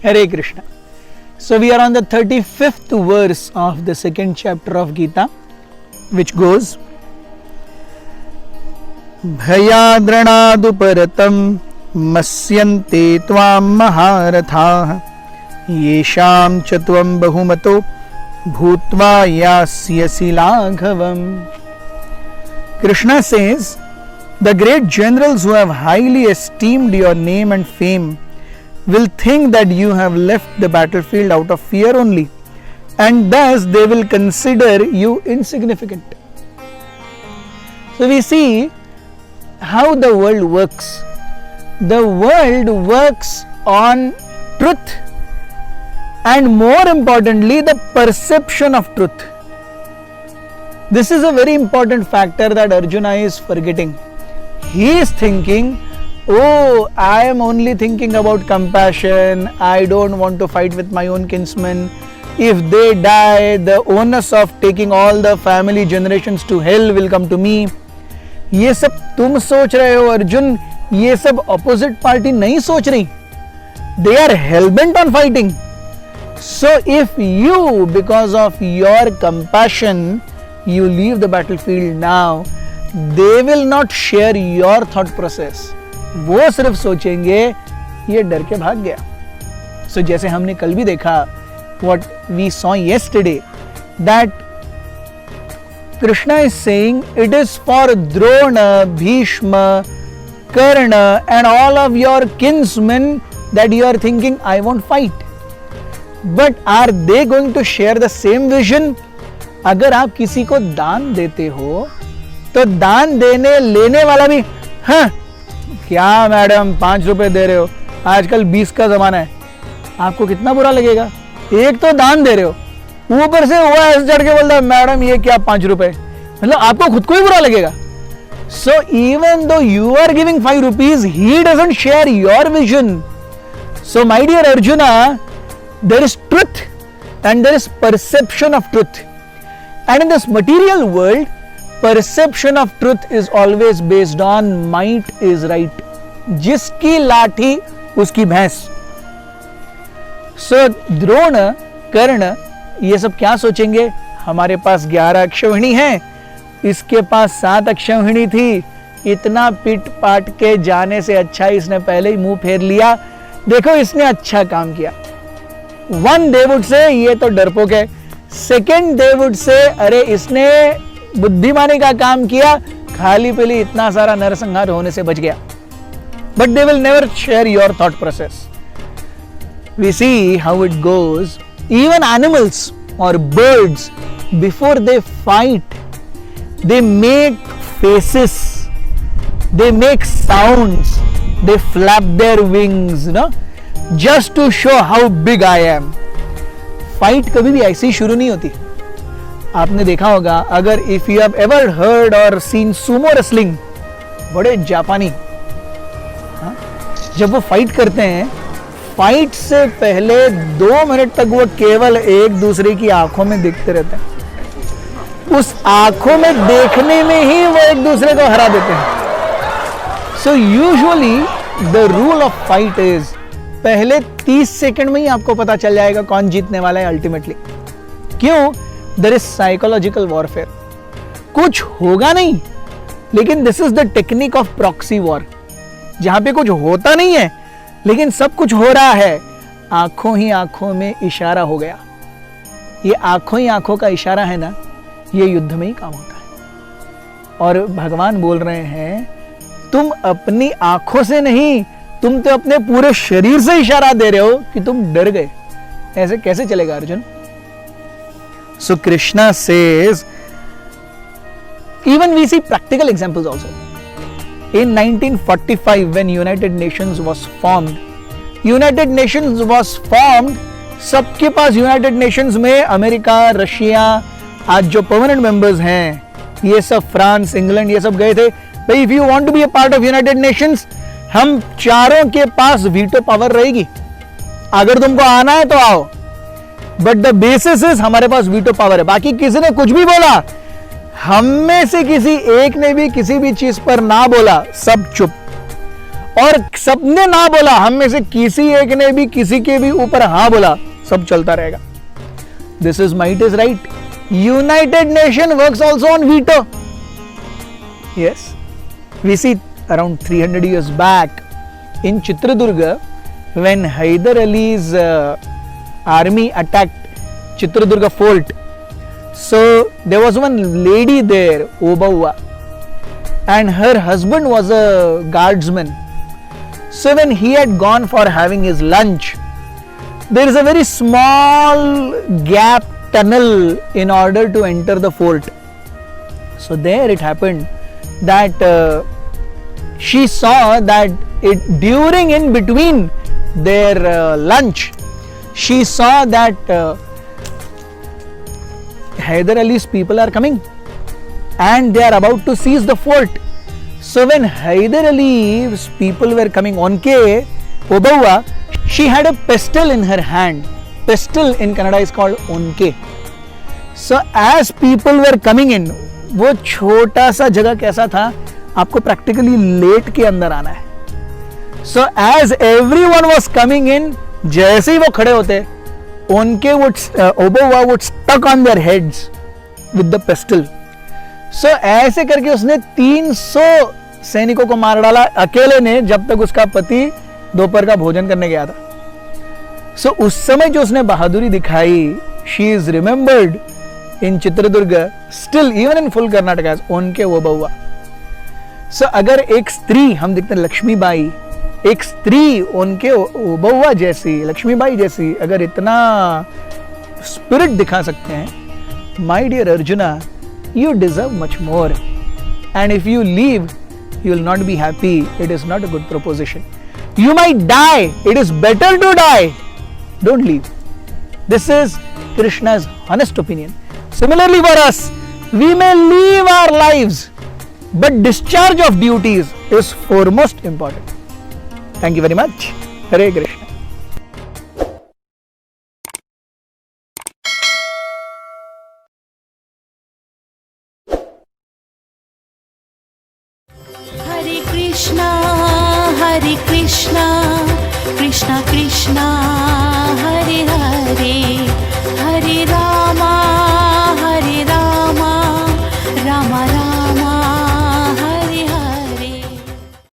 Hare Krishna. So we are on the 35th verse of the second chapter of Gita, which goes, Bhayadranaduparatam masyante tvam maharatha yesham chatvam bahumato bhutva yasyasi laghavam. Krishna says, the great generals who have highly esteemed your name and fame will think that you have left the battlefield out of fear only, and thus they will consider you insignificant. So we see how the world works. The world works on truth, and more importantly, the perception of truth. This is a very important factor that Arjuna is forgetting. He is thinking, oh, I am only thinking about compassion. I don't want to fight with my own kinsmen. If they die, the onus of taking all the family generations to hell will come to me. ये सब तुम सोच रहे हो अर्जुन, ये सब opposite party नहीं सोच रही. They are hell-bent on fighting. So if you, because of your compassion, you leave the battlefield now, they will not share your thought process. वो सिर्फ सोचेंगे ये डर के भाग गया. So जैसे हमने कल भी देखा, what we saw yesterday, that Krishna is saying it is for Drona, Bhishma, Karna and all of your kinsmen that you are thinking I won't fight. But are they going to share the same vision? अगर आप किसी को दान देते हो तो दान देने लेने वाला भी, हाँ क्या मैडम 5 रुपए दे रहे हो, आजकल 20 का जमाना है, आपको कितना बुरा लगेगा. एक तो दान दे रहे हो, ऊपर से वो ऐसे चढ़ के बोलता है मैडम ये क्या 5 रुपए, मतलब आपको खुद को ही बुरा लगेगा. So even though you are giving 5 rupees, he doesn't share your vision. So my dear Arjuna, there is truth and there is perception of truth. And in this material world, perception of truth is always based on might is right. जिसकी लाठी उसकी भैंस. So Drona, कर्ण ये सब क्या सोचेंगे, हमारे पास 11 अक्षौहिणी हैं, इसके पास 7 अक्षौहिणी थी, इतना पिट पाट के जाने से अच्छा इसने पहले ही मुंह फेर लिया, देखो इसने अच्छा काम किया. वन दे वुड से ये तो डरपोक है, सेकेंड दे वुड से अरे इसने बुद्धिमानी का काम किया, खाली पीली इतना सारा नरसंहार होने से बच गया. But they will never share your thought process. We see how it goes. Even animals or birds, before they fight, they make faces, they make sounds, they flap their wings, just to show how big I am. Fight कभी भी ऐसी शुरू नहीं होती. आपने देखा होगा, अगर if you have ever heard or seen sumo wrestling, बड़े जापानी, जब वो फाइट करते हैं, फाइट से पहले 2 मिनट तक वो केवल एक दूसरे की आंखों में देखते रहते हैं. उस आंखों में देखने में ही वो एक दूसरे को हरा देते हैं. So usually the rule of fight is, पहले 30 सेकंड में ही आपको पता चल जाएगा कौन जीतने वाला है अल्टीमेटली. क्यों? There is psychological warfare. कुछ होगा नहीं, लेकिन this is the technique of proxy war, जहां पे कुछ होता नहीं है लेकिन सब कुछ हो रहा है. आंखों ही आंखों में इशारा हो गया. ये आंखों ही आंखों का इशारा है ना, ये युद्ध में ही काम होता है. और भगवान बोल रहे हैं तुम अपनी आंखों से नहीं, तुम तो अपने पूरे शरीर से इशारा दे रहे हो कि तुम डर गए. ऐसे कैसे चलेगा Arjun? So Krishna says, even we see practical examples also. In 1945, when United Nations was formed, सबके पास United Nations में अमेरिका, रशिया, आज जो परमानेंट मेंबर्स हैं, ये सब फ्रांस, इंग्लैंड, ये सब गए थे. भाई if you want to be a part of United Nations, हम चारों के पास वीटो पावर रहेगी. अगर तुमको आना है तो आओ, बट द बेसिस इज हमारे पास वीटो पावर है. बाकी किसी ने कुछ भी बोला, हम में से किसी एक ने भी किसी भी चीज पर ना बोला, सब चुप. और सबने ना बोला, हम में से किसी एक ने भी किसी के भी ऊपर हाँ बोला, सब चलता रहेगा. This is might is right. United Nation works also on veto. Yes, we see around 300 years back in Chitradurga when Hyder Ali's army attacked Chitradurga fort. So there was one lady there, Obawa, and her husband was a guardsman. So when he had gone for having his lunch, there is a very small gap tunnel in order to enter the fort. So there it happened that she saw that during in between their lunch, she saw that Hyder Ali's people are coming and they are about to seize the fort. So when Hyder Ali's people were coming, Onke Obawa, she had a pestle in her hand. Pestle in Kannada is called Onke. So as people were coming in, वो छोटा सा जगह कैसा था, आपको practically late के अंदर आना है. So as everyone was coming in, जैसे ही वो खड़े होते, उनके Obawa would stuck on their heads with the pestle. So ऐसे करके उसने 300 सैनिकों को मार डाला अकेले ने, जब तक उसका पति दोपहर का भोजन करने गया था. So उस समय जो उसने बहादुरी दिखाई, she is remembered in Chitradurga still even in full Karnataka as Onke Obawa. So अगर एक स्त्री, हम देखते हैं लक्ष्मीबाई, एक स्त्री उनके ओबव्वा जैसी, लक्ष्मीबाई जैसी अगर इतना स्पिरिट दिखा सकते हैं, my dear Arjuna, you deserve much more. And if you leave, you will not be happy. It is not a good proposition. You might die, it is better to die. Don't leave. This is Krishna's honest opinion. Similarly for us, we may live our lives, but discharge of duties is foremost important. Thank you very much. Hare Krishna. Hare Krishna, Krishna Krishna